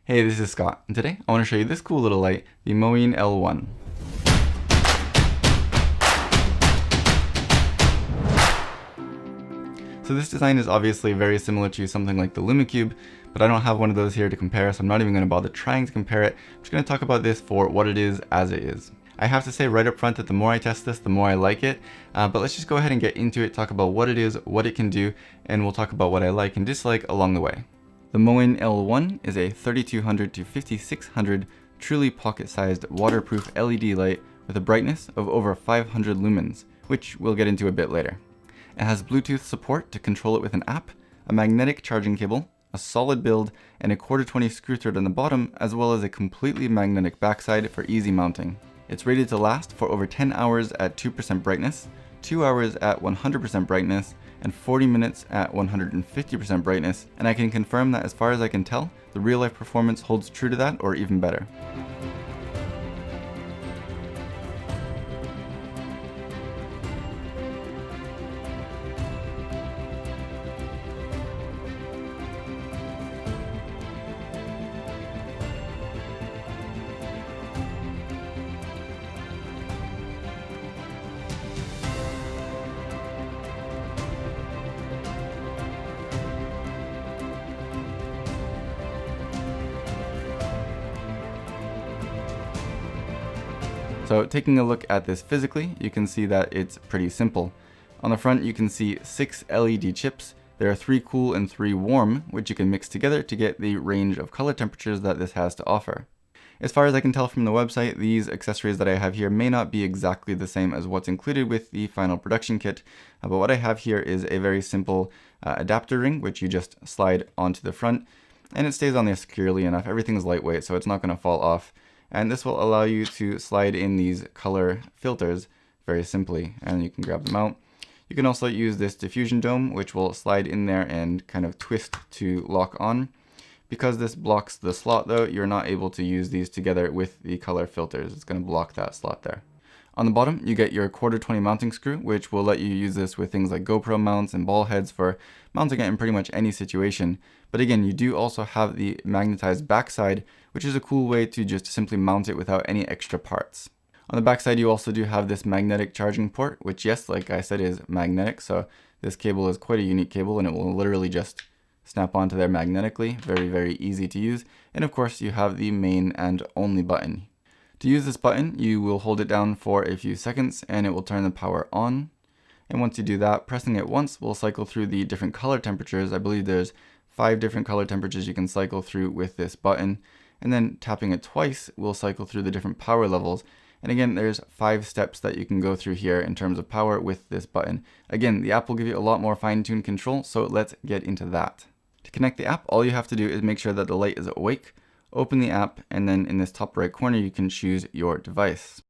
Hey, this is Scott, and today I want to show you this cool little light, the Moin L1. So this design is obviously very similar to something like the LumiCube, but I don't have one of those here to compare, so I'm not even going to bother trying to compare it. I'm just going to talk about this for what it is as it is. I have to say right up front that the more I test this, the more I like it, but let's just go ahead and get into it, talk about what it is, what it can do, and we'll talk about what I like and dislike along the way. The Moin L1 is a 3200 to 5600 truly pocket-sized waterproof LED light with a brightness of over 500 lumens, which we'll get into a bit later. It has Bluetooth support to control it with an app, a magnetic charging cable, a solid build, and a 1/4-20 screw thread on the bottom, as well as a completely magnetic backside for easy mounting. It's rated to last for over 10 hours at 2% brightness, 2 hours at 100% brightness, and 40 minutes at 150% brightness, and I can confirm that as far as I can tell, the real-life performance holds true to that or even better. So taking a look at this physically, you can see that it's pretty simple. On the front you can see 6 LED chips. There are 3 cool and 3 warm, which you can mix together to get the range of color temperatures that this has to offer. As far as I can tell from the website, these accessories that I have here may not be exactly the same as what's included with the final production kit, but what I have here is a very simple adapter ring, which you just slide onto the front, and it stays on there securely enough. Everything's lightweight, so it's not going to fall off. And this will allow you to slide in these color filters very simply, and you can grab them out. You can also use this diffusion dome, which will slide in there and kind of twist to lock on. Because this blocks the slot though, you're not able to use these together with the color filters. It's going to block that slot there. On the bottom, you get your 1/4-20 mounting screw, which will let you use this with things like GoPro mounts and ball heads for mounting it in pretty much any situation. But again, you do also have the magnetized backside, which is a cool way to just simply mount it without any extra parts. On the backside, you also do have this magnetic charging port, which, yes, like I said, is magnetic. So this cable is quite a unique cable, and it will literally just snap onto there magnetically. Very, very easy to use. And of course, you have the main and only button. To use this button, you will hold it down for a few seconds and it will turn the power on. And once you do that, pressing it once will cycle through the different color temperatures. I believe there's 5 different color temperatures you can cycle through with this button. And then tapping it twice will cycle through the different power levels. And again, there's 5 steps that you can go through here in terms of power with this button. Again, the app will give you a lot more fine-tuned control, so let's get into that. To connect the app, all you have to do is make sure that the light is awake. Open the app, and then in this top right corner you can choose your device.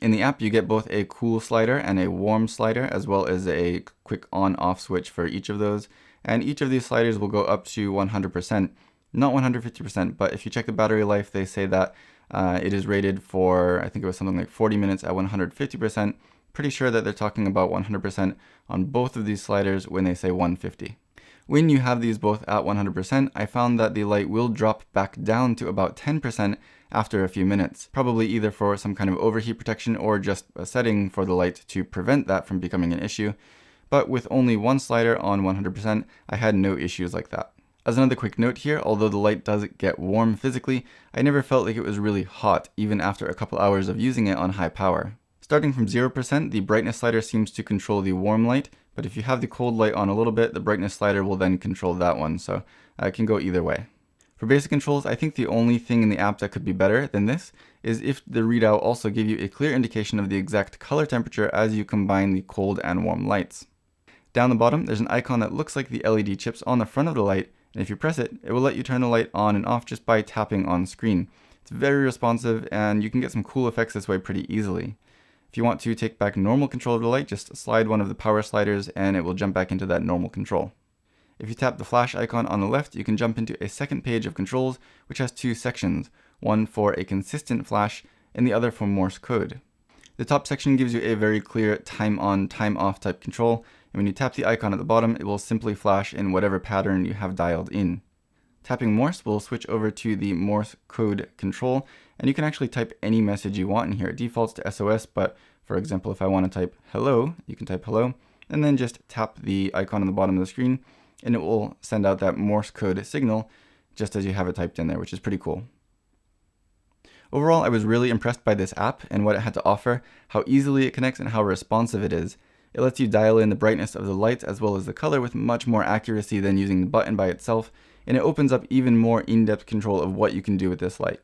In the app you get both a cool slider and a warm slider, as well as a quick on-off switch for each of those, and each of these sliders will go up to 100%, not 150%, but if you check the battery life they say that it is rated for, I think it was something like 40 minutes at 150%. Pretty sure that they're talking about 100% on both of these sliders when they say 150. When you have these both at 100%, I found that the light will drop back down to about 10% after a few minutes, probably either for some kind of overheat protection or just a setting for the light to prevent that from becoming an issue. But with only one slider on 100%, I had no issues like that. As another quick note here, although the light does get warm physically, I never felt like it was really hot, even after a couple hours of using it on high power. Starting from 0%, the brightness slider seems to control the warm light, but if you have the cold light on a little bit, the brightness slider will then control that one, so it can go either way. For basic controls, I think the only thing in the app that could be better than this is if the readout also gave you a clear indication of the exact color temperature as you combine the cold and warm lights. Down the bottom, there's an icon that looks like the LED chips on the front of the light, and if you press it, it will let you turn the light on and off just by tapping on screen. It's very responsive, and you can get some cool effects this way pretty easily. If you want to take back normal control of the light, just slide one of the power sliders and it will jump back into that normal control. If you tap the flash icon on the left, you can jump into a second page of controls, which has 2 sections, one for a consistent flash and the other for Morse code. The top section gives you a very clear time on, time off type control, and when you tap the icon at the bottom, it will simply flash in whatever pattern you have dialed in. Tapping Morse will switch over to the Morse code control, and you can actually type any message you want in here. It defaults to SOS, but for example, if I want to type hello, you can type hello, and then just tap the icon on the bottom of the screen, and it will send out that Morse code signal just as you have it typed in there, which is pretty cool. Overall, I was really impressed by this app and what it had to offer, how easily it connects and how responsive it is. It lets you dial in the brightness of the lights as well as the color with much more accuracy than using the button by itself, and it opens up even more in-depth control of what you can do with this light.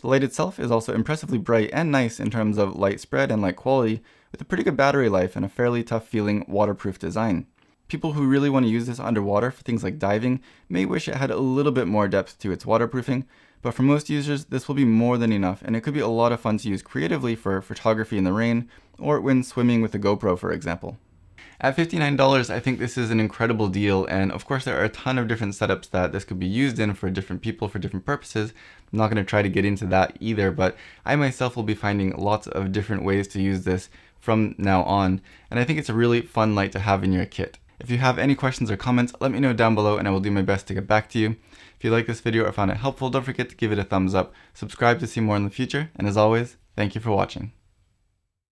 The light itself is also impressively bright and nice in terms of light spread and light quality, with a pretty good battery life and a fairly tough feeling waterproof design. People who really want to use this underwater for things like diving may wish it had a little bit more depth to its waterproofing, but for most users this will be more than enough, and it could be a lot of fun to use creatively for photography in the rain or when swimming with a GoPro, for example. At $59, I think this is an incredible deal, and of course there are a ton of different setups that this could be used in for different people for different purposes. I'm not going to try to get into that either, but I myself will be finding lots of different ways to use this from now on, and I think it's a really fun light to have in your kit. If you have any questions or comments, let me know down below and I will do my best to get back to you. If you like this video or found it helpful, don't forget to give it a thumbs up, subscribe to see more in the future, and as always, thank you for watching.